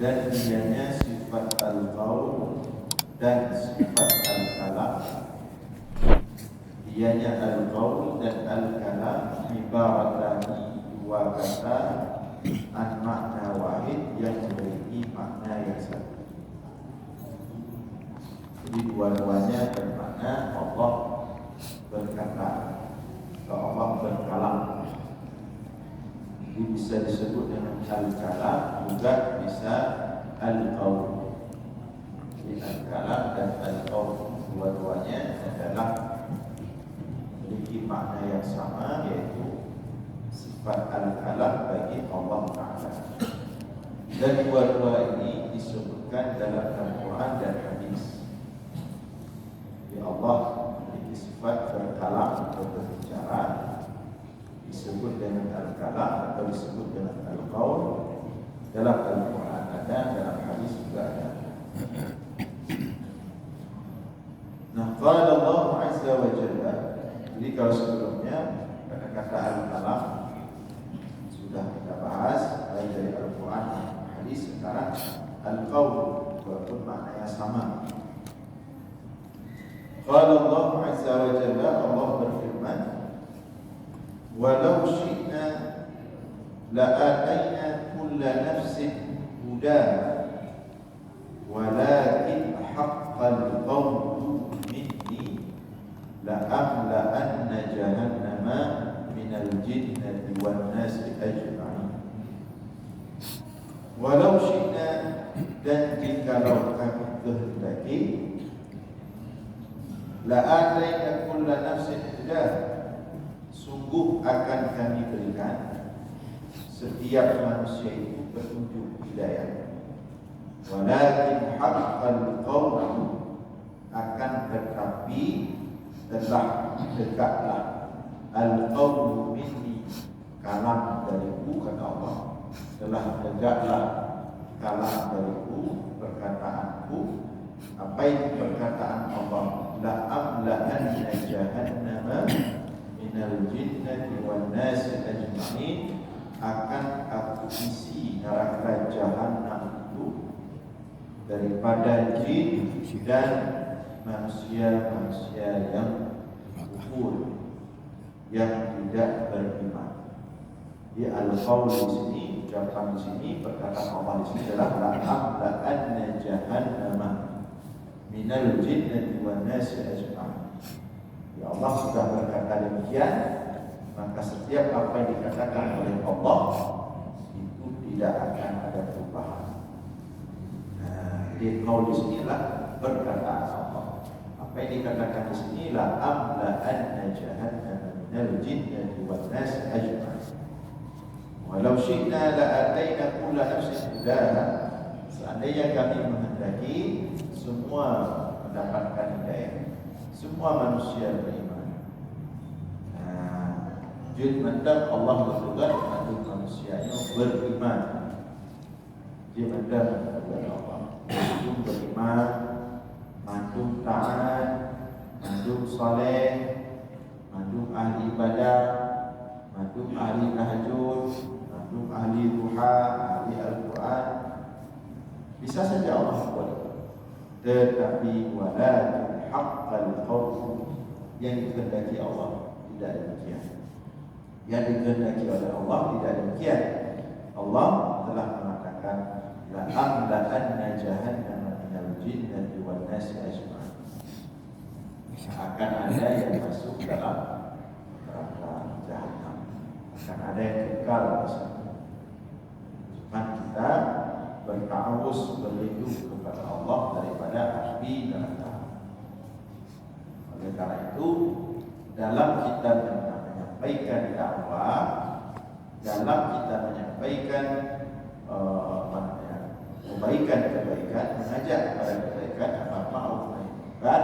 dan dianya sifat al-qaul dan sifat al-kalam. Dianya al-qaul dan al-kalam ibaratani dua kata an makna wahid yang memiliki makna yang satu. Jadi dua-duanya bermakna Allah berkata atau Allah berkalam. Jadi bisa disebut dengan al-kalam, juga bisa al-qaul. Jadi al-kalam dan al-qaul dua-duanya adalah memiliki makna yang sama, yaitu sifat al-kalam bagi Allah Ta'ala. Dan dua-dua ini disebutkan dalam Al-Quran dan Hadis. Jadi Allah memiliki sifat berkalam atau berbicara, disebut dengan al-kalam atau disebut dengan al-qaul. Dalam Al-Quran ada, dalam Hadis juga ada. Nah, qala Allah Azza wa Jalla. Jadi kalau sebelumnya kata-kata al-kalam sudah kita bahas baik dari Al-Quran dan Hadis, sekarang al-qaul walaupun maknanya sama. Qala Allah Azza wa Jalla, Allah berfirman, walau syi'na la'atayna kulla nafsin hudaha walakin haqqal qawlu minni la'amla'anna jahannama minal jinnati wan nasi ajma'in. Walau syi'na, dan jikalau kami kehendaki, la'atayna kulla nafsin hudaha, sungguh akan kami berikan setiap manusia itu petunjuk hidayah. Walakin haqqal qaul, akan tetapi telah dekatlah al-qaulu minni, kalam dariku, kata Allah, telah tegaklah kalam dariku, perkataanku. Apa itu perkataan Allah? La amla'anna jahannama minal jinnati wan nasi ajma'in, akan aku isi neraka jahanam itu daripada jin dan manusia-manusia yang kufur, yang tidak beriman. Di al-qaul di sini, ucapan di sini, perkataan Allah di sini adalah la'amla'anna jahannama minal jinnati wan nasi ajma'in. Ya, Allah sudah berkata demikian, maka setiap apa yang dikatakan oleh Allah itu tidak akan ada perubahan. Nah, di qaul di sinilah perkataan Allah. Apa yang dikatakan di sini, la amla'anna jahannama minal jinnati wan nasi ajma'in. Walau syi'na la'atayna kulla nafsin hudaha, seandainya kami menghendaki, semua mendapatkan hidayah, semua manusia beriman. Jin mendap Allah bertugas untuk manusianya beriman. Jin mendap kepada Allah, mandum beriman, mandum taat, mandum saleh, mandum ahli ibadah, mandum ahli tahajud, mandum ahli duha, ahli Al-Quran. Bisa saja Allah buat. Tetapi walakin haqqal qaul, yang dikehendaki Allah tidak demikian. Yang dikehendaki oleh Allah tidak demikian. Allah telah mengatakan la amla'anna jahannama minal jinnati wan nasi ajma'in. Akan ada yang masuk dalam neraka jahanam, akan ada yang kekal di sana. Cuma kita bertawus, berlindung kepada Allah daripada api neraka. Oleh karena itu, dalam kita menyampaikan dakwah, dalam kita menyampaikan kebaikan, mengajak kepada kebaikan, amar ma'ruf nahi munkar,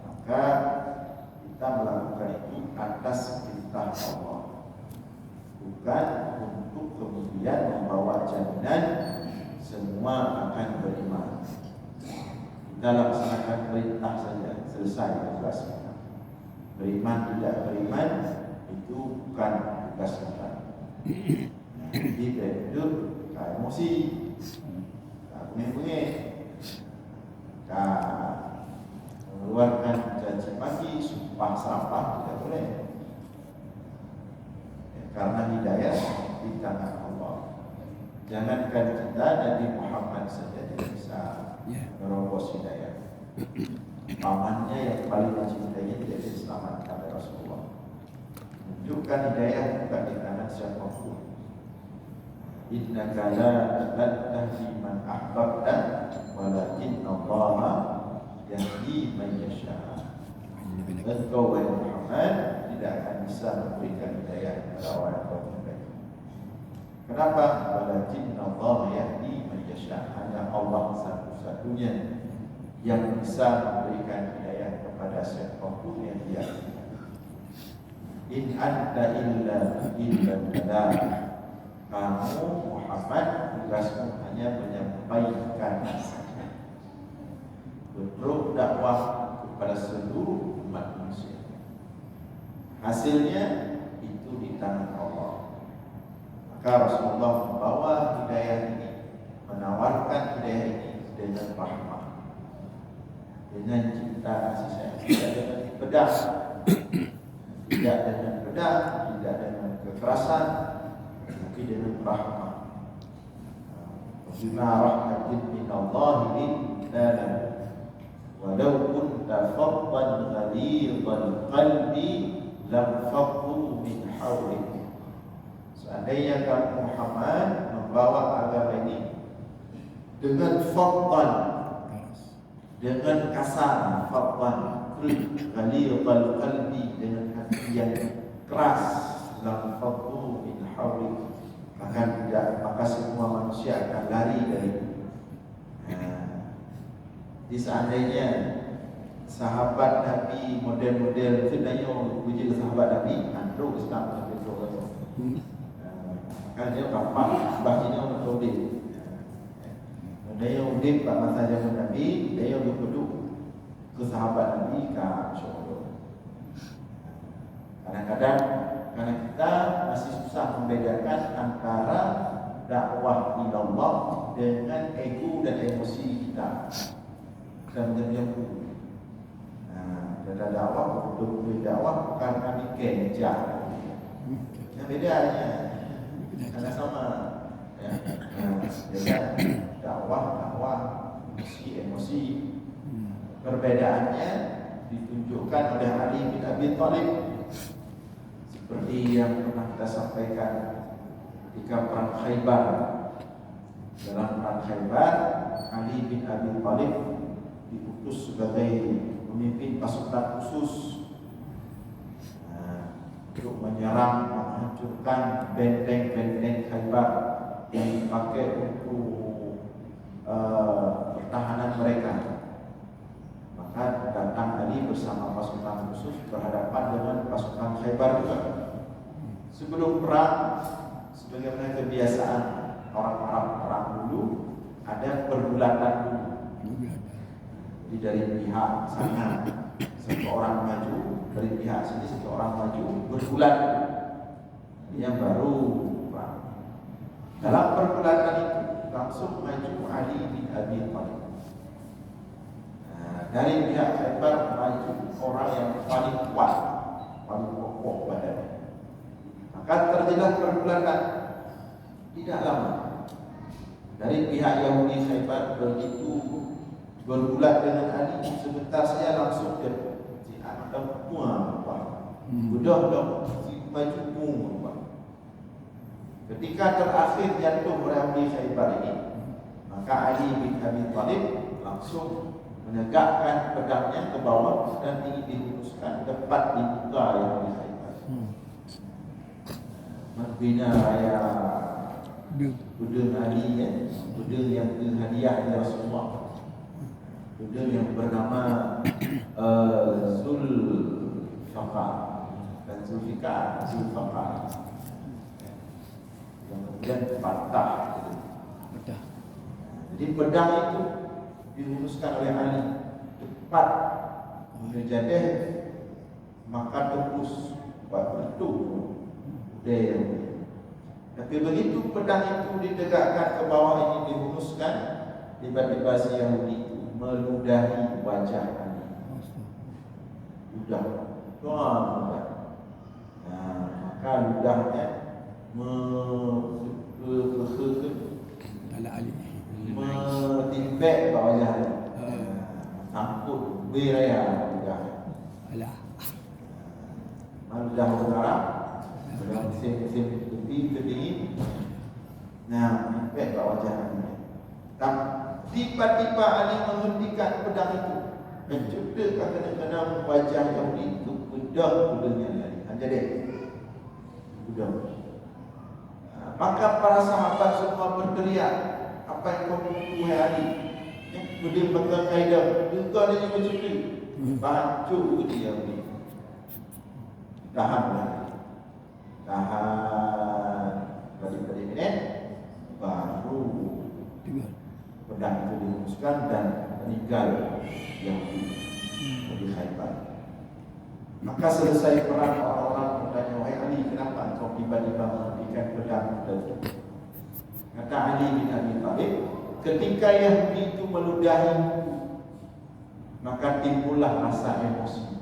maka kita melakukan itu atas perintah Allah, bukan untuk kemudian membawa jaminan semua akan beriman. Kita laksanakan perintah saja, selesai tugas kita. Beriman tidak beriman itu bukan tugas kita. Jadi itu emosi. bunyi-bunyi, mengeluarkan caci maki, sumpah serapah tidak boleh, karena hidayah di tangan Allah. Jangankan kita, Nabi Muhammad saja tidak bisa merobos hidayah. Pamannya yang paling mencintainya tidak bisa diselamatkan oleh Rasulullah. Menunjukkan hidayah bukan di tangan siapapun. Innaka la tahdi man ahbabta walakin Allah yahdi man yasha. Engkau wahai Muhammad tidak akan bisa memberikan hidayah kepada orang yang kau cintai. Kenapa? Walakin Allah yahdi man yasha. Hanya Allah satu-satunya yang bisa memberikan hidayah kepada siapapun yang dia cintai. In anta illa balagh. Kamu Muhammad tugasmu hanya menyampaikan saja, bentuk dakwah kepada seluruh umat manusia. Hasilnya itu di tangan Allah. Maka Rasulullah membawa hidayah ini, menawarkan hidayah ini dengan rahmah, dengan cinta kasih sayang, tidak dengan pedang, tidak dengan pedang, tidak dengan kekerasan, tapi dengan rahmah. Bima rahmatin min Allah linana walau kunta faddan ghalidhal qalbi lam faddu min hawlik. Seandainya kamu Muhammad membawa agama ini dengan faddan, dengan kasar, faddan ghalidhal qalbi, dengan hati yang keras, lam faddu min hawlik, maka semua manusia akan lari dari. Di seandainya sahabat Nabi model-model sebenarnya uji sahabat Nabi andro Islam sampai tu. Kan dia gampang bahasanya orang Saudi. Dia udip pada masa zaman Nabi, dia duduk ke sahabat Nabi ke Syurga. Kadang-kadang karena kita masih susah membedakan antara dakwah ilallah dengan ego dan emosi kita. Dan menjadi ada dakwah, betul-betul dakwah karena bikin kejar. Yang bedanya karena sama, ya. Beda dakwah, emosi. Perbedaannya ditunjukkan oleh Ali bin Abi Thalib, seperti yang pernah kita sampaikan ketika perang Khaybar. Dalam perang Khaybar, Ali bin Abi Thalib diutus sebagai pemimpin pasukan khusus untuk menyerang, menghancurkan benteng-benteng Khaybar yang dipakai untuk pertahanan mereka. Maka datang Ali bersama pasukan khusus berhadapan dengan pasukan Khaybar juga. Sebelum perang, sebagaimana kebiasaan orang Arab perang dulu, ada pergulatan dulu. Jadi dari pihak sana satu orang maju, dari pihak sini satu orang maju, bergulat. Yang baru perang. Dalam pergulatan itu langsung maju Ali bin Abi Thalib. Dari pihak Khaybar maju orang yang paling kuat, paling kokoh badannya. Maka terjadilah pergulatan tidak lama. Dari pihak Yahudi Khaybar begitu bergulat dengan Ali, sebentar saja langsung dia si anak puang apa, udah si maju puang. Ketika terakhir jatuh Yahudi Khaybar ini, maka Ali bin Abi Thalib langsung menegakkan pedangnya ke bawah dan ingin dihunuskan tepat di muka Yahudi Khaybar. Membina raya Udun Ali, Udun yang hadiah dari Rasulullah, Udun yang bernama Zulfaqar dan Zulfikar, yang kemudian patah. Jadi pedang itu dihunuskan oleh Ali tepat menjadi, maka tembus batu budaya. Tapi begitu pedang itu ditegakkan ke bawah, ini dihunuskan, tiba-tiba si Yahudi itu meludahi wajah Ali. Ludah, ludah. Nah, maka ludahnya metimbek ke wajah Ali. Sangkut beraya ludah. Alah. Ludah utara, musim tepi kedingin. Nah, metimbek ke wajah Ali. Tiba-tiba Ali menghentikan pedang itu, mencedekkan kena wajah Yahudi itu, pedang pedangnya Ali. Jadi, pedang. Maka para sahabat semua berteriak, apa yang kau bunuh wahai Ali? Dia pegang kaedah, juga dia mencuri, bacuk dia Yahudi. Tahan, balik-balik minit, baru pedang itu dihembuskan dan meninggal Yahudi di Khaybar. Maka selesai perang, orang-orang bertanya, wahai Ali, kenapa kau tiba-tiba menghentikan pedang itu? Kata Ali bin Abi Thalib, ketika Yahudi itu meludahi, maka timbullah rasa emosi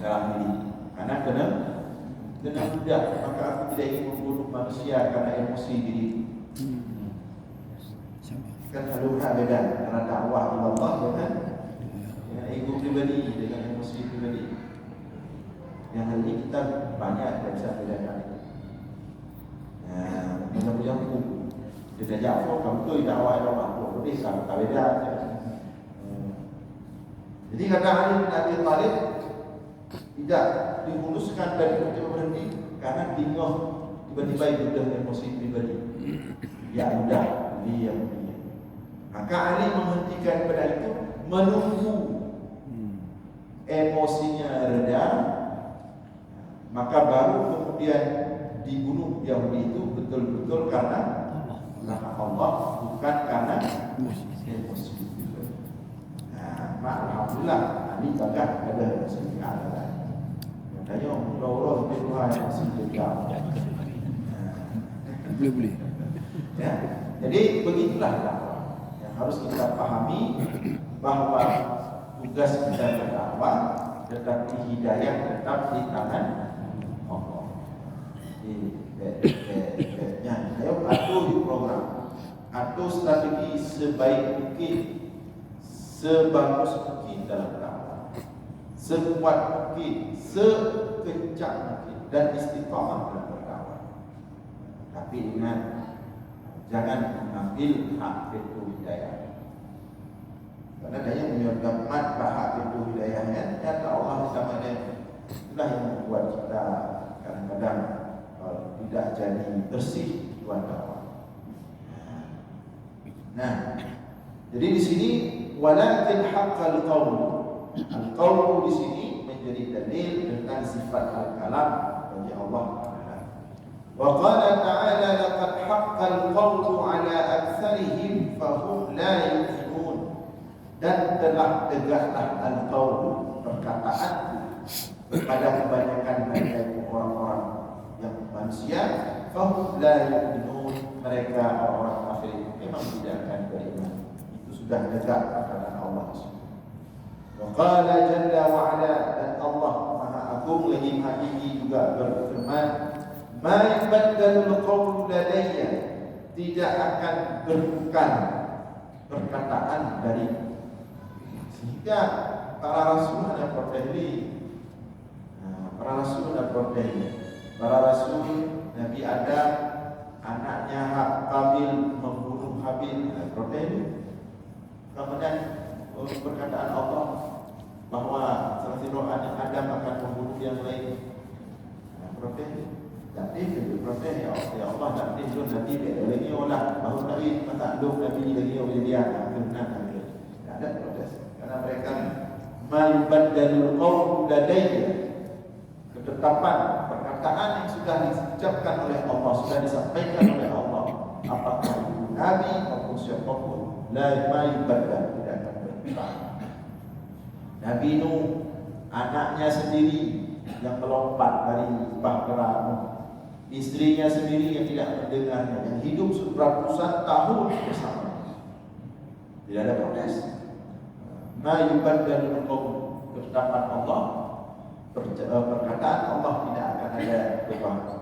dalam diri. Karena kena ludah, maka aku tidak ingin membunuh manusia karena emosi diri. Kan haluha beda antara dakwah Allah dengan ego pribadi, dengan emosi pribadi. Yang hal ini kita banyak tidak bisa bedakan itu. Macam aku dia jawab, kamu tu dakwah Allah, boleh sama tak beda. Jadi kata Ali bin Abi Thalib tidak dihuluskan dan tiba-tiba berhenti karena bingung tiba-tiba itu dah emosi pribadi. Ya udah, dia. Maka Ali menghentikan pedang itu, menunggu emosinya reda, maka baru kemudian dibunuh Yahudi itu betul-betul karena Allah, bukan karena emosi. Nah, alhamdulillah Ali bangga ada emosi ada. Katanya Allah itu Tuhan yang masih tegak. Boleh. Ya, jadi begitulah dakwah. Yang harus kita pahami bahwa tugas kita berdakwah, tetapi hidayah tetap di tangan Allah. Ayo atur di program, atur strategi sebaik mungkin, sebagus mungkin dalam dakwah, sekuat mungkin, sekencang mungkin, dan istiqamah dalam berdakwah. Tapi ingat, jangan mengambil hak pintu hidayah. Karena dia menyebabkan hak pintu hidayahnya, nyata Allah sama dia. Itulah yang membuat kita kadang-kadang tidak jadi bersih buat dakwah. Nah, jadi di sini walakin haqqal qaul. Al-qaul di sini menjadi dalil tentang sifat al-kalam bagi Allah Taala. Wa qala ta'ala laqad haqqal qaulu 'ala aktsarihim fahum la yu'minun. Dan telah tegaklah al-qaul, perkataan kepada kebanyakan mereka orang-orang yang manusia, fahum la yu'minun, mereka orang-orang kafir memang tidak akan beriman. Itu sudah tegak perkataan Allah. Wa qala jalla wa ala, dan Allah Maha Agung lagi Maha Tinggi juga berfirman, ma yubaddalul qawlu ladayya, tidak akan bertukar perkataan dari. Sehingga para rasul ada protes ini. Para rasul ada protes. Para rasul, Nabi Adam anaknya Qabil membunuh Habil, protes ini. Kemudian perkataan Allah bahwa salah satu anak Adam akan membunuh yang lain, protes ini. Tapi itu protes ya Allah, tak ada Nabi dia lagi olah bahawa Nabi tak ada Nabi lagi yang jadi anak benar Nabi. Tak ada protes karena mereka malbaddalul qaul ladayya, ketetapan perkataan yang sudah diucapkan oleh Allah, sudah disampaikan oleh Allah, apakah itu Nabi maupun siapapun, la malbaddal, tidak akan berubah. Nabi Nuh anaknya sendiri yang melompat dari bahtera, istrinya sendiri yang tidak mendengarnya, yang hidup ratusan tahun bersama, Tidak ada protes. Ma yubaddalul qaul, ketetapan Allah, perkataan Allah tidak akan ada perubahan.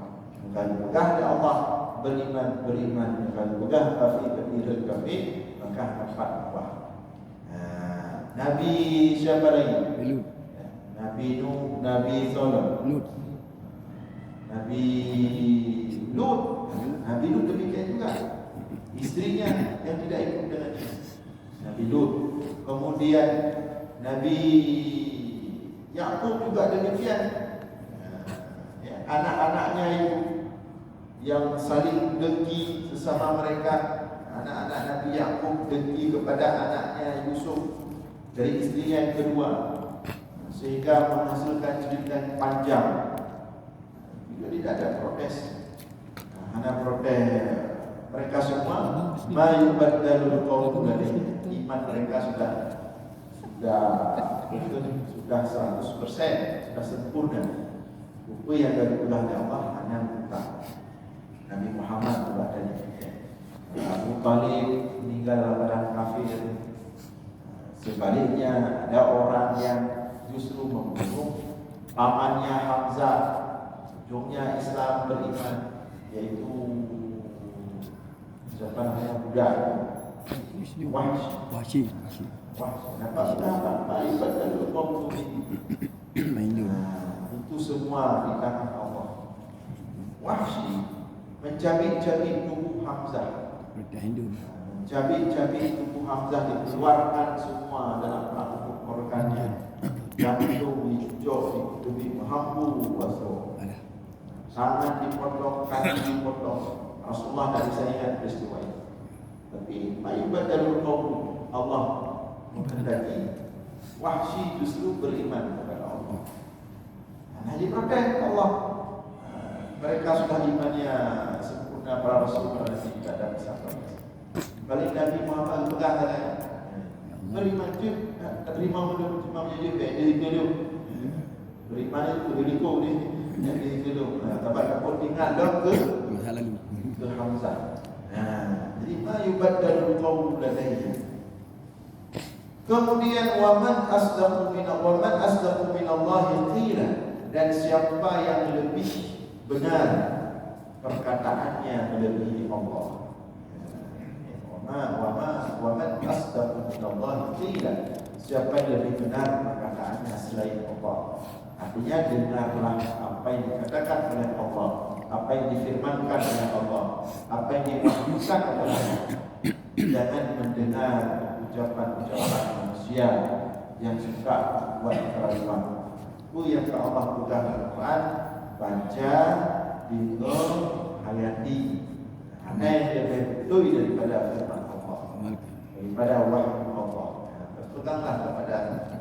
Kalau begah Allah beriman, kalau begah kafir, maka dapat ubah. Nabi siapa lagi? Nabi Nuh, Nabi Saleh, Nabi Lut. Nabi Lut demikian juga. Istrinya yang tidak ikut dengan dia, Nabi Lut. Kemudian Nabi Yakub juga demikian. Anak-anaknya itu yang saling dengki sesama mereka. Anak-anak Nabi Yakub dengki kepada anaknya Yusuf dari istrinya yang kedua, sehingga menghasilkan cerita yang panjang. Juga tidak ada protes. Hanya protes mereka semua. Ma yubaddalul qaul ladayya. Iman mereka sudah 100%, sudah sempurna. Buku yang dari Allah hanya buka. Nabi Muhammad juga ada. Abu Talib meninggal dalam keadaan kafir. Sebaliknya ada orang yang justru membunuh pamannya Hamzah. Ujungnya Islam beriman, yaitu siapa namanya budak Wahsy. Nampak sudah apa ibadah kaum ini. Itu semua di tangan Allah. Wahsy mencabik-cabik tubuh Hamzah. Mencabik-cabik tubuh Hamzah, dikeluarkan semua dalam organnya. Jantung dicocok, tubuh menghambu wasro. Tangan dipotong, kaki dipotong. Rasulullah dari saya ingat peristiwa itu. Tapi ibadah kaum Allah menghendaki Wahsy justru beriman kepada Allah. Nah, diprotes Allah. Mereka sudah imannya sempurna, para rasul dan tidak ada kesalahan. Balik Nabi Muhammad berkata, beriman je, terima menjadi dari kedua. Beriman itu dari kau ni, dari kedua. Tapi kau tinggal dah ke Hamzah. Jadi ma yubaddalul qaul ladayya. Kemudian waman asdaqu minallahi qila, dan siapa yang lebih benar perkataannya melebihi Allah. Waman asdaqu minallahi qila, siapa yang lebih benar perkataannya selain Allah. Artinya dengarlah apa yang dikatakan oleh Allah, apa yang difirmankan oleh Allah, apa yang diwahyukan oleh Allah. Jangan mendengar ucapan-ucapan manusia yang suka buat keraguan. Itu yang Allah bukan Al-Quran, baca, dengar, hayati. Ada yang lebih betul daripada firman Allah, daripada wahyu Allah. Berpeganglah kepada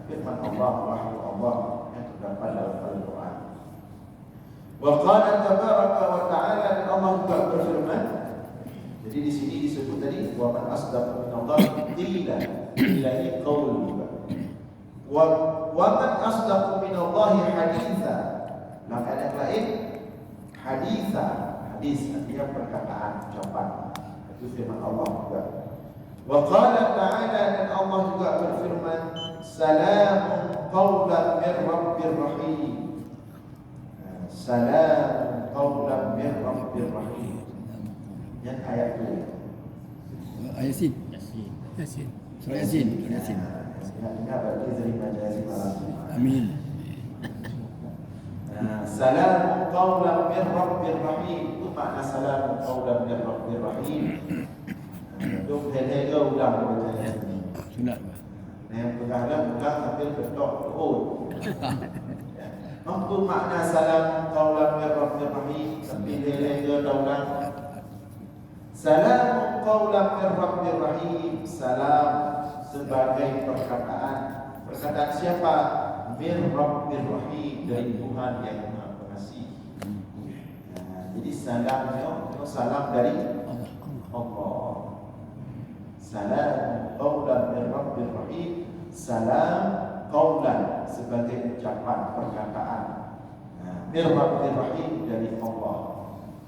firman Allah, wahyu Allah yang terdapat dalam Al-Quran. Wa qala tabaraka wa ta'ala, dan Allah juga berfirman. Jadi di sini disebut tadi wa man asdaqu minallahi qila, qila ini qaul juga. Wa man asdaqu minallahi haditha. Maka yang lain haditha, hadis artinya perkataan, ucapan. Itu firman Allah juga. Wa qala ta'ala, dan Allah juga berfirman, salamun qawlan min rabbir rahim. Salamun qawlan min rabbir rahim. Yang ayat itu Yasin. Surah Yasin. Ingat berarti terima jazim malam. Amin. Salamun qawlan min rabbir rahim. Itu makna salamun qawlan min rabbir rahim. Itu hal-hal ulang bacanya. Sunat. Yang ulang sambil ketok oh. Itu makna salamun qawlan min rabbir rahim. Tapi hal-hal ulang. Salamun qawlan min rabbir rahim. Salam sebagai perkataan siapa? Min rabbir rahim, dari Tuhan yang Maha Pengasih. Jadi salamnya salam dari Allah. Salam qawlan min rabbir rahim. Salam qawlan sebagai ucapan, perkataan. Min rabbir rahim, dari Allah.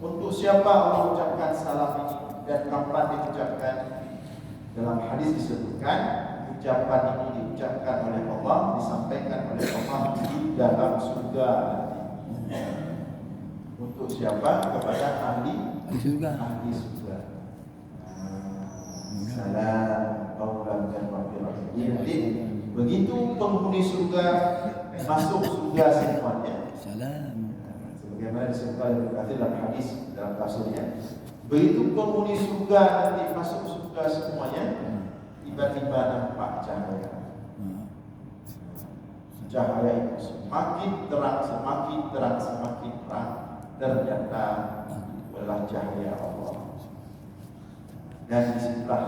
Untuk siapa Allah ucapkan salam ini dan kapan diucapkan? Dalam hadis disebutkan ucapan ini diucapkan oleh Allah, disampaikan oleh Allah di dalam surga nanti. Untuk siapa? Kepada ahli surga. Ahli surga. Salam qaulan min rabbir rahim. Jadi begitu penghuni surga masuk surga semuanya. Salam. Sebagaimana disebutkan oleh Al-Kathir dalam hadis dalam tafsirnya, begitu penghuni surga nanti masuk surga semuanya, tiba-tiba nampak cahaya. Cahaya itu semakin terang, semakin terang, semakin terang. Ternyata adalah cahaya Allah. Dan disitulah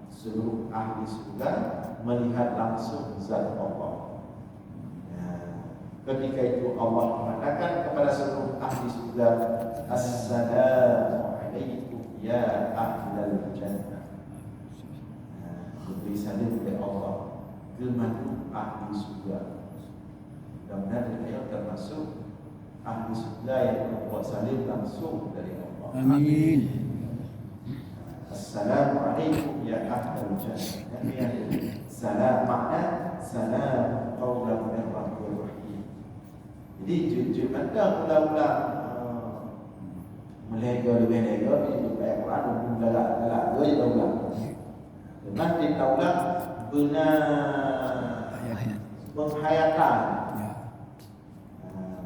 seluruh ahli surga melihat langsung zat Allah. Ketika itu Allah mengatakan kepada seluruh ahli surga, Assalamu alaikum ya ahlal jannah. Diberi salam oleh Allah kepada ahli surga. Mudah-mudahan kita termasuk ahli surga yang membuat salim langsung dari Allah. Amin. Assalamualaikum ya ahlal jannah. Salam makna salam qaulan min rabbir rahim. Jadi jujur anda mula-mula melega-lega itu kayak Quran mula-mula dia ulang. Nanti ulang benar penghayatan.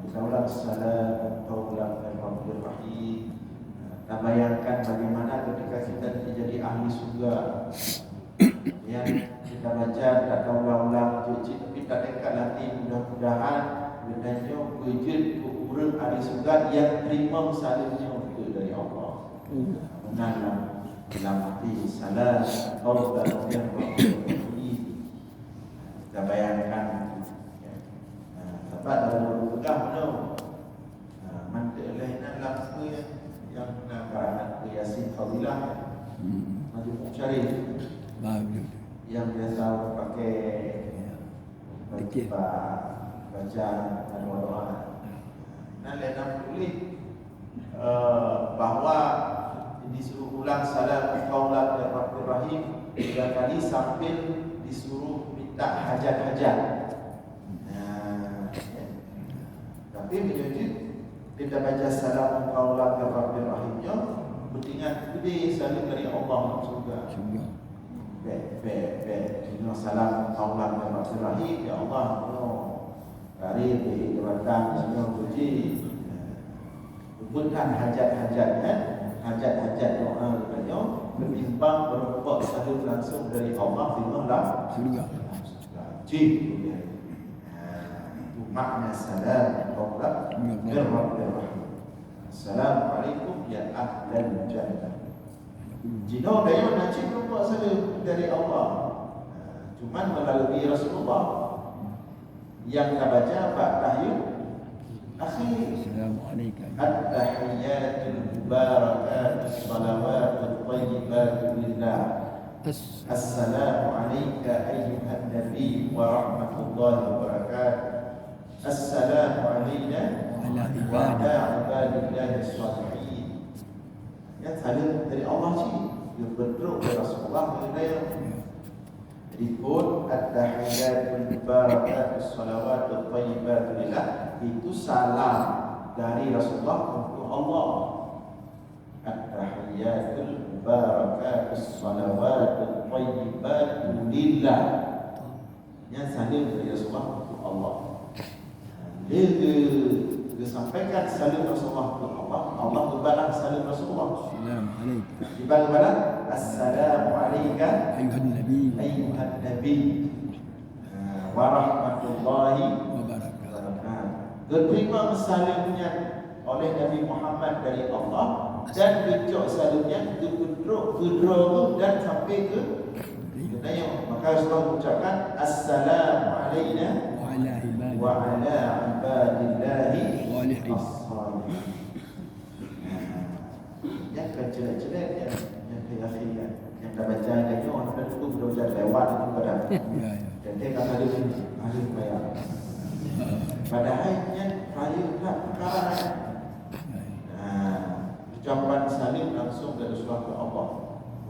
Kita ulang salam qaulan min rabbir rahim. Kita bayangkan bagaimana ketika kita menjadi ahli surga. Yang kita baca tak tahu ulang-ulang cuci tapi tak dekat nanti mudah-mudahan bedanya wujud kurang ahli surga yang terima salimnya itu dari Allah. Menanam dalam hati salam qaulan min rabbir rahim. Kita bayangkan sebab dalam mudah mantik lain dalam yang nak Yasin Fadilah Majmu' Syarif yang biasa pakai baca doa-doa. Dan dalam tulis bahawa disuruh ulang salam qaulan min rabbir rahim 3 kali sambil disuruh minta hajat-hajat. Tapi menjadi kita baca salam qaulan min rabbir rahimnya bertingat gede salam dari Allah surga. Ini salam qaulan min rabbir rahim ya Allah karim dihidratkan semua puji. Bukan hajat-hajatnya, hajat-hajat doa katanya bertimbang berbuat salam langsung dari Allah firmanlah surga. Makna salam qaulan min rabbir rahim. Assalamualaikum ya ahlal jannah. Jika daya nak belum buat salam dari Allah, cuma melalui Rasulullah yang kita baca tahiyat akhir. Assalamualaikum. At-tahiyatul mubarakat salawatul thayyibat lillah. Assalamu alayka ayyuhan nabi wa rahmatullahi wa barakatuh. Assalamu alayna wa ala ibadillahi shalihin. Ya salam dari Allah sih. Dia bentuk dari Rasulullah mengenai jadi pun at-tahiyatul mubarakat salawatul thayyibat lillah itu salam dari Rasulullah untuk Allah. At-tahiyatul mubarakat salawatul thayyibat lillah. Yang salam dari Rasulullah untuk Allah. Dia sampaikan salam Rasulullah kepada Allah. Allah berbalas salam Rasulullah. Assalamualaikum. Dibalas assalamu alayka Ayuhan Nabi. Ayuhan Nabi wa rahmatullahi Wa barakatuh. Diterima salamnya oleh Nabi Muhammad dari Allah dan becok salamnya ke Pedro dan sampai ke dunia. Maka Rasulullah mengucapkan assalamu alayna wa ala ibadillahi Salihin. Yang kecil-kecil yang khilafiyah yang dah baca lagi orang dah dulu sudah baca lewat itu pada. Ya. Dan dia kata dia ahli bayar. Padahalnya raya tak perkara. Ucapan salim langsung dari Rasulullah ke Allah.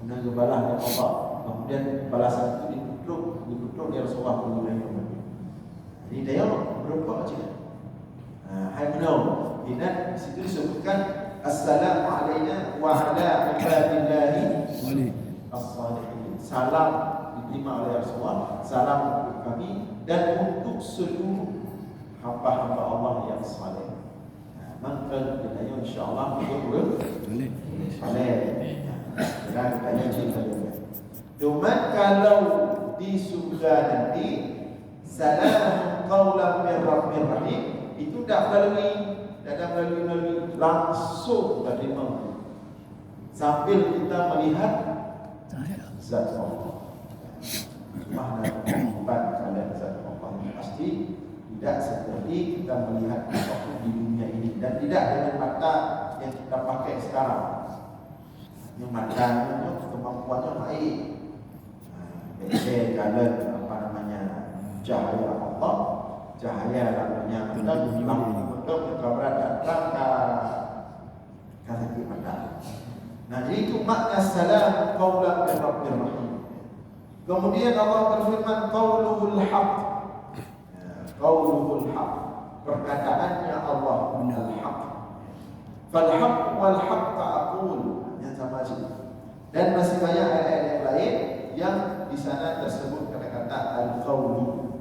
Menanggabalah Allah Kemudian balasan itu dikutuk dia Rasulullah SAW. Jadi dia berapa macam ni? Hai benar. Di situ disebutkan assalamu alaina wa ala ibadillahi as-salihin. Salam diterima oleh Rasulullah, salam untuk kami dan untuk seluruh hamba-hamba Allah yang saleh. Maka kita insya-Allah boleh saleh. Dan tanya cerita dia. Cuma kalau di surga nanti salamun qaulan min rabbir rahim itu tak melalui langsung terima sambil kita melihat zat Allah. Subhanallah, kalian zat Allah pasti tidak seperti kita melihat apapun di dunia ini dan tidak dengan mata yang kita pakai sekarang. Yang matanya kemampuannya baik. Kalian apa namanya cahaya Allah, cahaya namanya untuk keberadaan sakit mata. Nah, jadi itu makna salam qaulan min rabbir rahim. Kemudian Allah berfirman qauluhul haq. Qauluhul haq, perkataannya Allah al-haq. Fal haq wal haqq aqul, yang sama saja. Dan masih banyak ayat-ayat yang lain yang di sana tersebut kata-kata al-qaulu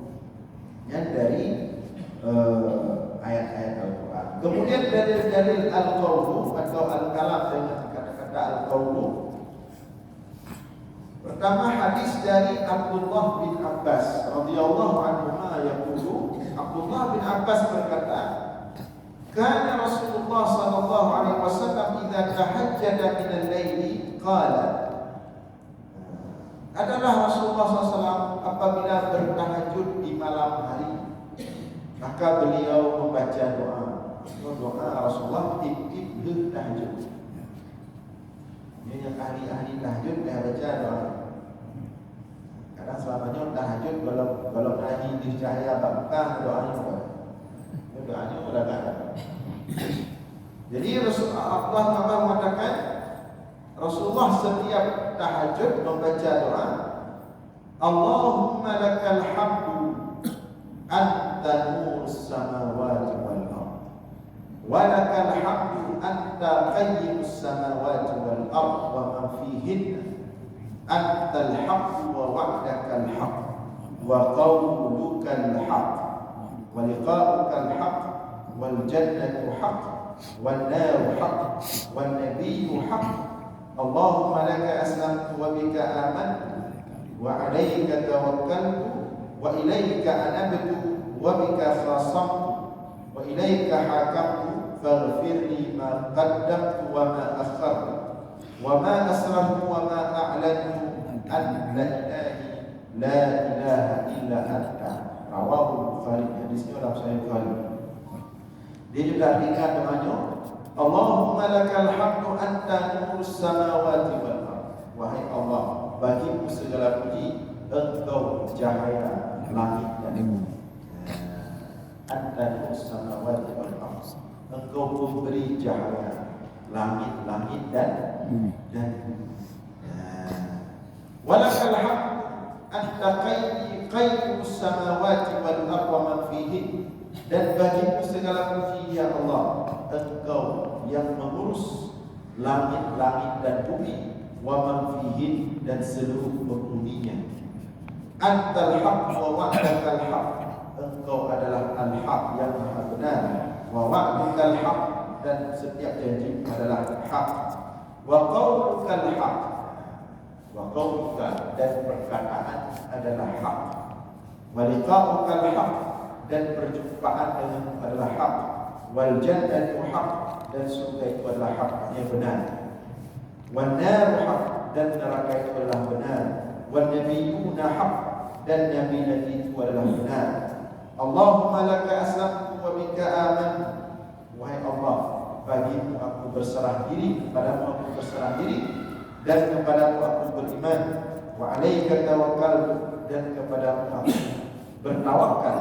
yang dari ayat-ayat Al-Quran. Kemudian dalil-dalil al-qaulu atau al-kalam dengan kata-kata al-qaulu. Pertama hadis dari Abdullah bin Abbas radhiyallahu anhu yaqulu, Abdullah bin Abbas berkata, kana Rasulullah sallallahu alaihi wasallam idza tahajjada min al-laili qala, adalah Rasulullah SAW apabila bertahajud di malam hari maka beliau membaca doa. Doa Rasulullah tip-tip tahajud. Ini yang ahli-ahli tahajud dia baca doa. Karena selamanya tahajud kalau ahli di cahaya bakar doanya apa? Doanya udah tak ada. Jadi Rasulullah mengatakan Rasulullah setiap tahajud membaca doa, Allahumma lakal hamdu anta nurus samawati wal ardh wa lakal hamdu anta qayyimus samawati wal ardh wa ma fihinna antal haqq wa wa'dakal haqq wa qawlukal haqq wa liqa'ukal haqq wal jannatu haqq wan naru haqq wan nabiyyu haqq. Allahumma laka aslamtu wa bika amantu wa alayka tawakkaltu wa ilayka anabtu wa bika khasamtu wa ilayka hakamtu faghfir li ma qaddamtu wa ma akhartu wa ma asrartu wa ma a'lantu anta ilahi la ilaha illa anta. Rawahu Bukhari. Hadisnya dalam Sahih Bukhari. Dia juga artikan doanya, Allahumma lakal hamdu anta nurus samawati wal ardh. Wahai Allah, bagimu segala puji, engkau cahaya langit dan bumi. Anta nurus samawati wal ardh. Engkau memberi cahaya langit dan bumi. Walakal hamdu anta qayyimus samawati wal ardh wa man fihin. Dan bagimu segala puji ya Allah, engkau yang mengurus langit-langit dan bumi, wa man fihin, dan seluruh penghuninya. Antal haq wa wa'dakal haq, engkau adalah al-haq yang maha benar, wa wa'dakal haq, dan setiap janji adalah hak, wa qawlukal haq, wa qawluka, dan perkataan adalah hak, wa liqa'ukal haq, dan perjumpaan dengan adalah hak, wal jannatu haq, dan surga itu adalah hak yang benar, wan naru haq, dan neraka itu adalah benar, wan nabiyyuna haq, dan nabi-nabi itu adalah benar. Allahumma laka aslamtu wa bika amantu. Wahai Allah, bagimu aku berserah diri, kepadamu aku berserah diri, dan kepadamu aku beriman, wa alaika tawakkaltu, dan kepadamu aku bertawakal,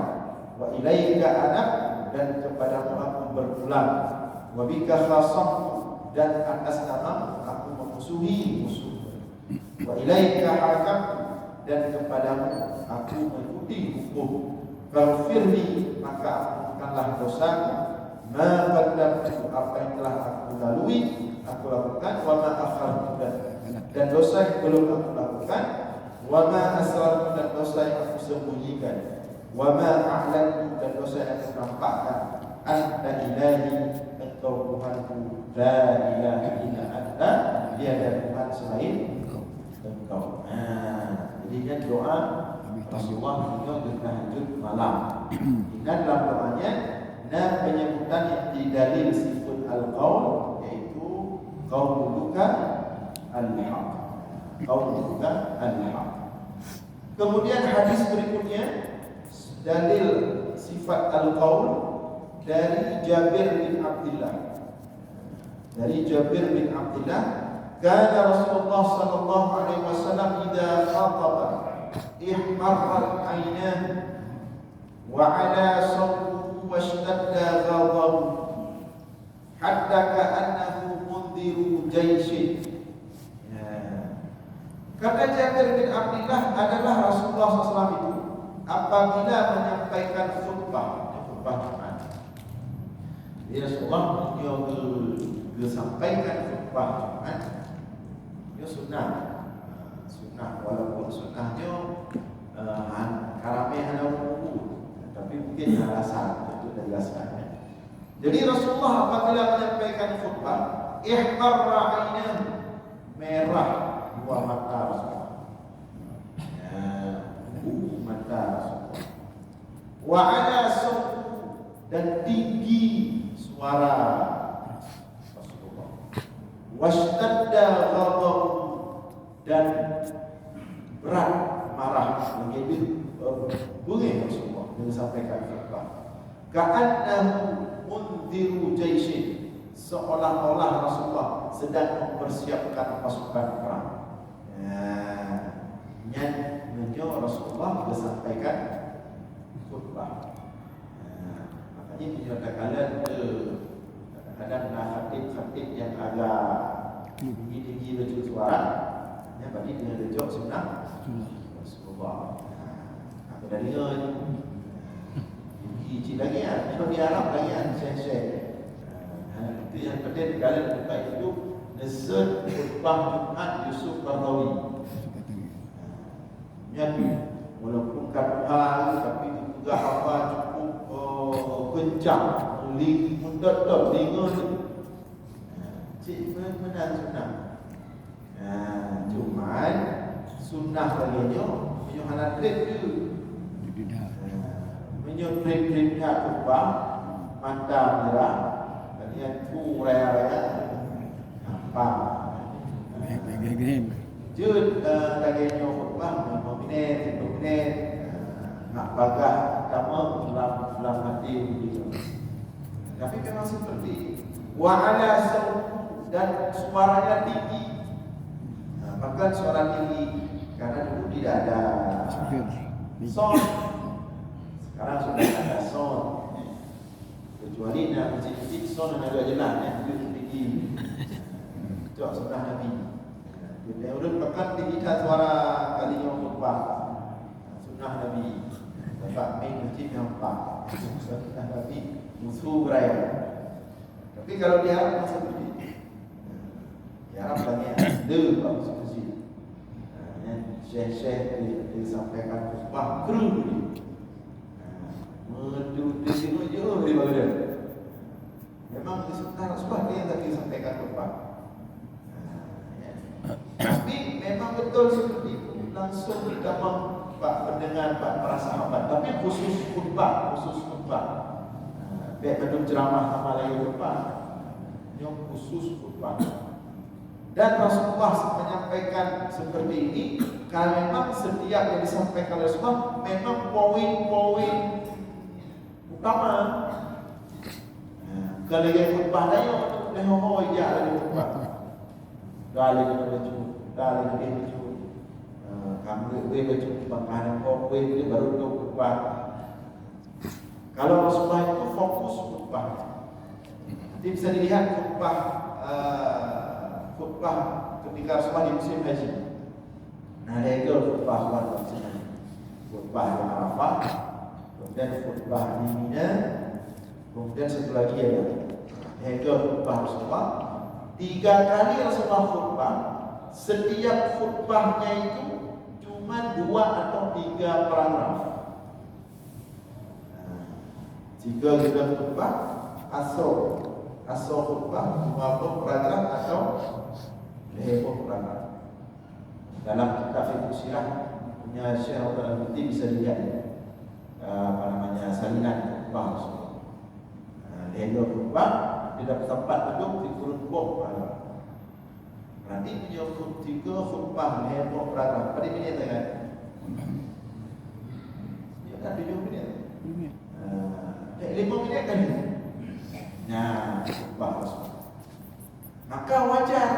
wa ilaika anab, dan kepadamu aku berpulang, wa bika khasamtu, dan atas namamu aku memusuhi musuh, wa ilaika hakamtu, dan kepadamu aku mengikuti hukum. Faghfirli, maka ampunkanlah dosaku. Ma qaddamtu, apa yang telah aku lalui, aku lakukan. Wa ma akhartu, dan dosa yang belum aku lakukan. Wa ma asrartu, dan dosa yang aku sembunyikan. Wa ma a'lantu, dan dosa yang aku nampakkan. Anta ilahi, engkau Tuhanku, la ilaha illa anta, tiada Tuhan selain engkau. Jadi kan doa Rasulullah beliau bertahajud malam. Dan dalam doanya penyebutan yang didalil sifat al-qaul, yaitu qauluka al-haq. Qauluka al-haq. Kemudian hadis berikutnya dalil sifat al-qaul dari Jabir bin Abdullah. Dari Jabir bin Abdullah, kana Rasulullah sallallahu alaihi wasallam idza khataba ihmarrat aynahu wa ala sawtuhu washtadda ghadabuhu hatta ka'annahu mundhiru jayshin. Kata Jabir bin Abdullah, adalah Rasulullah SAW itu apabila menyampaikan khutbah Jumat. Rasulullah dia sampaikan khutbah Jumat, dia sunnah, walaupun sunnahnya karameh ala umur, tapi mungkin alasan untuk dijelaskan. Jadi Rasulullah apabila menyampaikan khutbah, ihmarra aynahu, merah dua mata Rasulullah, mata Rasulullah, wa ala sawtu, dan tinggi suara Rasulullah, washtadda ghadabuhu, dan berat marah, menjadi bunyi Rasulullah yang disampaikan khutbah. Ka'annahu mundhiru jayshin, seolah-olah Rasulullah sedang mempersiapkan pasukan perang. Nyanyi Rasulullah disampaikan khutbah. Makanya dinyatakan kadang-kadang khatib yang agak tinggi laju suara, bagi dia lejok sunnah Rasulullah. Apa dari tinggi lagi ya, kalau di Arab lagi ya, share. Itu yang penting kalian buka itu Nesud khutbah Jumat Yusuf Qardawi. Walaupun kata tapi juga apa cukup kencang, mundot dengar. Cik menang sunnah. Cuman sunnah bagiannya menyuhanan trip tu. Menyutrip tak khutbah, mata merah, bagian tu raya-raya. Apa? Jud bagiannya khutbah 5 minit, nak bagah kamu dalam hati begitu. Tapi memang seperti wa ala sawtu, dan suaranya tinggi. Bahkan suara tinggi, karena dulu tidak ada sound. Sekarang sudah ada sound. Kecuali nak kecil-kecil sound yang agak jelas, itu tinggi. Cok sunnah Nabi. Dia urut pekat tinggi suara kalinya khutbah. Sunnah Nabi. Bapak main masjid nampak. Sunnah Nabi musuh beraya. Tapi kalau di Arab seperti itu. Di Arab banyak ada masuk masjid. Syekh disampaikan khutbah kru ni. Dia tengok je dia bagi. Memang sunnah Rasulullah dia yang tadi sampaikan khutbah. Tapi memang betul seperti itu, langsung kita mendengar para sahabat. Tapi khusus khutbah. Biar kadang ceramah sama lagi khutbah, yang khusus khutbah. Dan Rasulullah menyampaikan seperti ini karena memang setiap yang disampaikan oleh Rasulullah memang poin-poin utama. Kalau yang khutbah dia untuk lehoho ya lagi khutbah. Dalil baca. Kamu baca bangkahan kau dia baru tu khutbah. Kalau Rasulullah itu fokus khutbah. Nanti bisa dilihat khutbah ketika Rasulullah di musim haji. khutbah di Arafah, kemudian khutbah di Mina, kemudian satu lagi ada yaitu khutbah Rasulullah. 3 kali Rasulullah khutbah. Setiap khutbahnya itu cuma 2 atau 3 paragraf. Jika kita khutbah asal khutbah 50 paragraf atau 50 paragraf. Dalam kitab fiqh sirah punya Syekh Al-Buti bisa dilihat salinan khutbah Rasulullah. Dia khutbah di dapat tempat duduk di kurun bok. Berarti punya 3 khutbah 50 paragraf. Pada minit kan? Dia kan 7 minit. 5 minit kan? Nah, khutbah Rasulullah. Maka wajar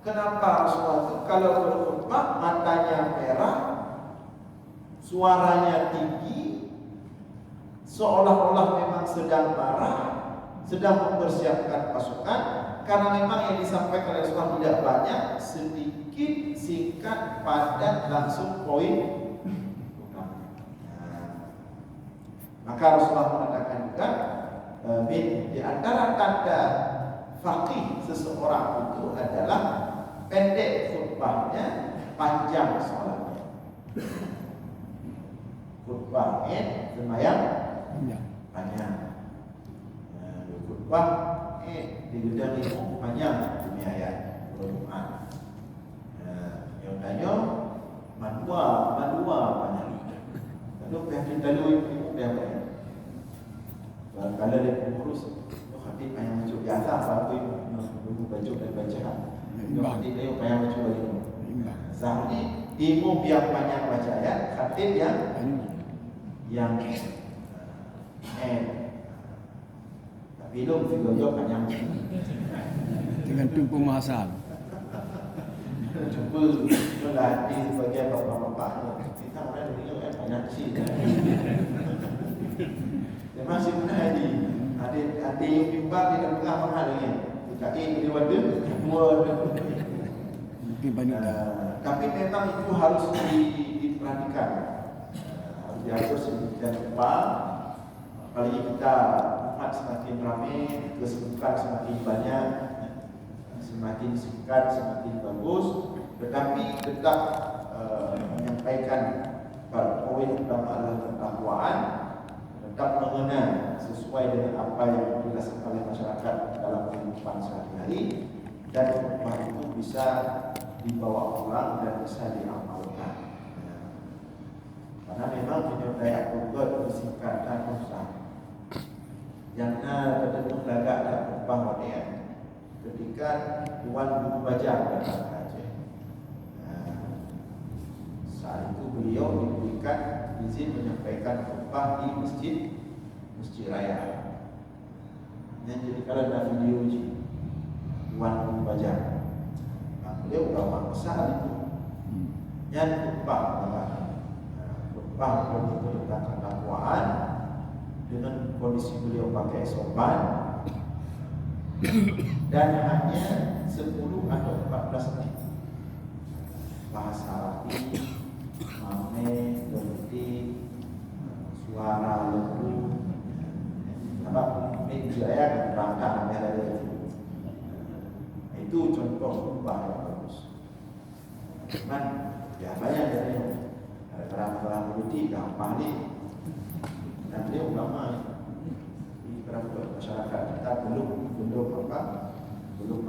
kenapa Rasulullah itu kalau berkhutbah matanya merah, suaranya tinggi, seolah-olah memang sedang marah, sedang mempersiapkan pasukan, karena memang yang disampaikan oleh Rasulullah tidak banyak, sedikit, singkat, padat, langsung poin. Maka Rasulullah mengatakan juga di antara tanda faqih seseorang itu adalah pendek khutbahnya, panjang solatnya. Khutbah sembahyang panjang. Khutbah di gedang itu panjang demi ayat Al-Quran. Yang tanya madua panjang. Lalu pihak kita itu dia apa? Kalau dia pengurus, hati payah macam biasa apa itu baju dan bacaan. Hati dia payah macam itu. Sehari imam yang banyak baca ayat, khatib yang tapi itu video panjang. Tergantung pembahasan. Cuba melatih sebagai bapak-bapak. Kita orang dulu banyak sih. Dia masih pernah ada yang bimbang di tengah mahal lagi. Kain di wadah, mungkin banyak. Tapi memang itu harus diperhatikan. Harus diatur sedemikian rupa. Apalagi kita umat semakin ramai, kesibukan semakin banyak, semakin singkat, semakin bagus. Tetapi tetap menyampaikan poin utama adalah ketakwaan, tetap mengenal sesuai dengan apa yang dirasakan oleh masyarakat dalam kehidupan sehari-hari, dan khutbah itu bisa dibawa pulang dan bisa diamalkan. Karena memang penyelesaian khutbah itu singkat dan susah. Yang tertentu lagak dan khutbah dia ketika Tuan Guru Bajang datang ke Aceh. Saat itu beliau diberikan izin menyampaikan khutbah di masjid raya. Jadi kalau ada video ini Tuan Guru Bajang, beliau ulama besar itu. Yang khutbah itu tentang ketakwaan, dengan kondisi beliau pakai sorban dan hanya 10 atau 14 menit. Bahasa Arabi, mame, berhenti, suara lembut. Sebab media yang berangkat dari itu contoh khutbah yang bagus. Cuman biasanya dari orang-orang berhenti gampang nih. Dan dia ulama di beberapa masyarakat kita belum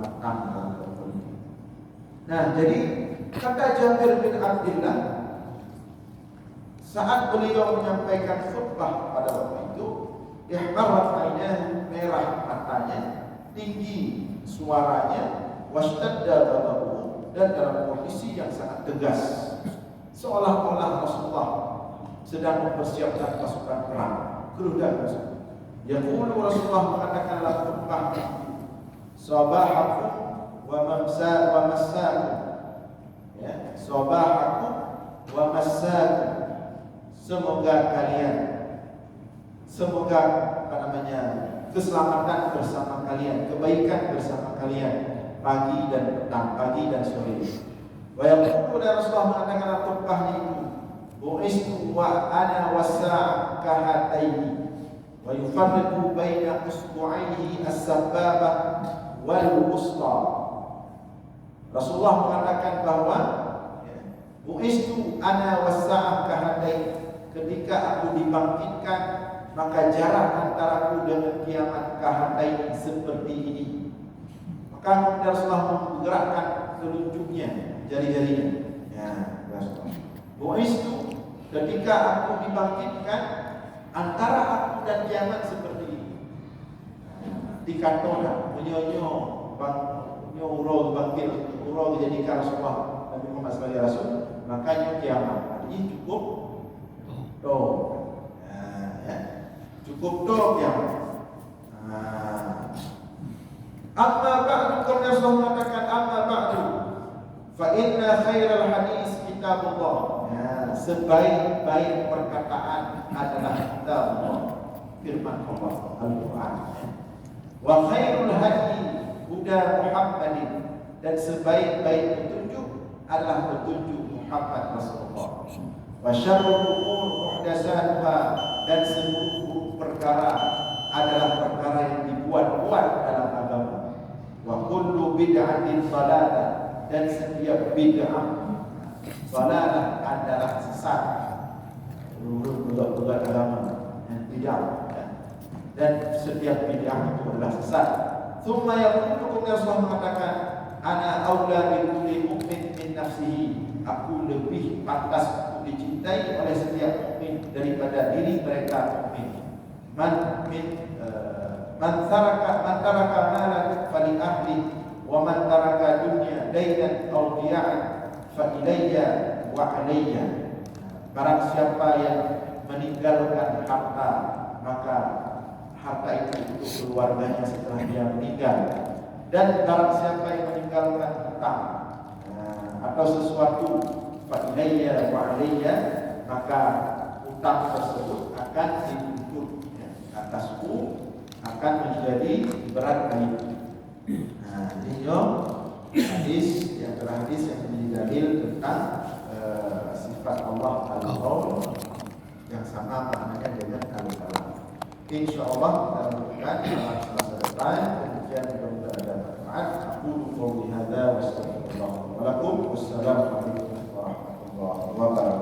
matang dalam politik. Nah, jadi kata Jabir bin Abdullah saat beliau menyampaikan khutbah pada waktu itu, ihmarat ainah, merah matanya, tinggi suaranya, washtadda ghadabuhu, dan dalam kondisi yang sangat tegas, seolah-olah Rasulullah sedang mempersiapkan pasukan perang. Kerudan tersebut. Yaqulu Rasulullah mengatakan dalam khutbah, sabahakum wa massakum. Ya, sabahakum wa massakum. Semoga keselamatan bersama kalian, kebaikan bersama kalian pagi dan petang, pagi dan sore. Wa yaqulu Rasulullah mengatakan dalam khutbahnya itu, bu'istu wa ana wasa'ah kahataini wa yufarriqu baina usbu'aihi as-sababah wal wusta. Rasulullah mengatakan bahwa bu'istu ana wasa'ah kahataini, ketika aku dibangkitkan maka jarak antaraku dengan kiamat kahataini seperti ini. Maka Rasulullah menggerakkan telunjuknya, jari-jarinya. Ya, Rasulullah. Bu'istu, ketika aku dibangkitkan, antara aku dan kiamat seperti ini. Dikatona, menyonyo, urau bangkit, urau dijadikan Rasulullah Nabi Muhammad sebagai Rasul, makanya kiamat. Ini cukup do, ya. Cukup do kiamat. Amma ba'du, karena Rasulullah mengatakan amma ba'du, fa inna khairal hadis kitabullah. Ya, sebaik-baik perkataan adalah kitabullah, firman Allah Al-Quran. Wa khairul hadi huda Muhammadin, dan sebaik-baik petunjuk adalah petunjuk Muhammad Rasulullah. Wa syarrul umur muhdatsatuha, dan seluruh perkara adalah perkara yang dibuat-buat dalam agama. Wa kullu bid'atin dhalalah, dan setiap bid'ah dhalalah adalah sesat. Buat agama yang bid'ah, dan setiap bid'ah itu adalah sesat. Tsumma yaqulu, Rasulullah mengatakan, ana aula bi kulli mu'min min nafsihi, aku lebih pantas untuk dicintai oleh setiap mukmin daripada diri mereka mukmin. Man taraka malan fali ahli, wa man taraka dunya dainan aw diya'an fa ilayya wa alayya. Barang siapa yang meninggalkan harta, maka harta itu untuk keluarganya setelah dia meninggal. Dan barang siapa yang meninggalkan hutang atau sesuatu, fa ilayya wa alayya, maka hutang tersebut akan dituntut atasku, akan menjadi berat bagiku. Nah, ini hadis yang terhadis yang menjadi dalil tentang sifat Allah Al-Qaul yang sama maknanya dengan Al-Kalam. InsyaAllah dalam bukan dalam semasa depan, demikian mudah-mudahan ada manfaat. Aku qouli hadza wa astaghfirullah wa lakum. Wassalamualaikum warahmatullahi wabarakatuh.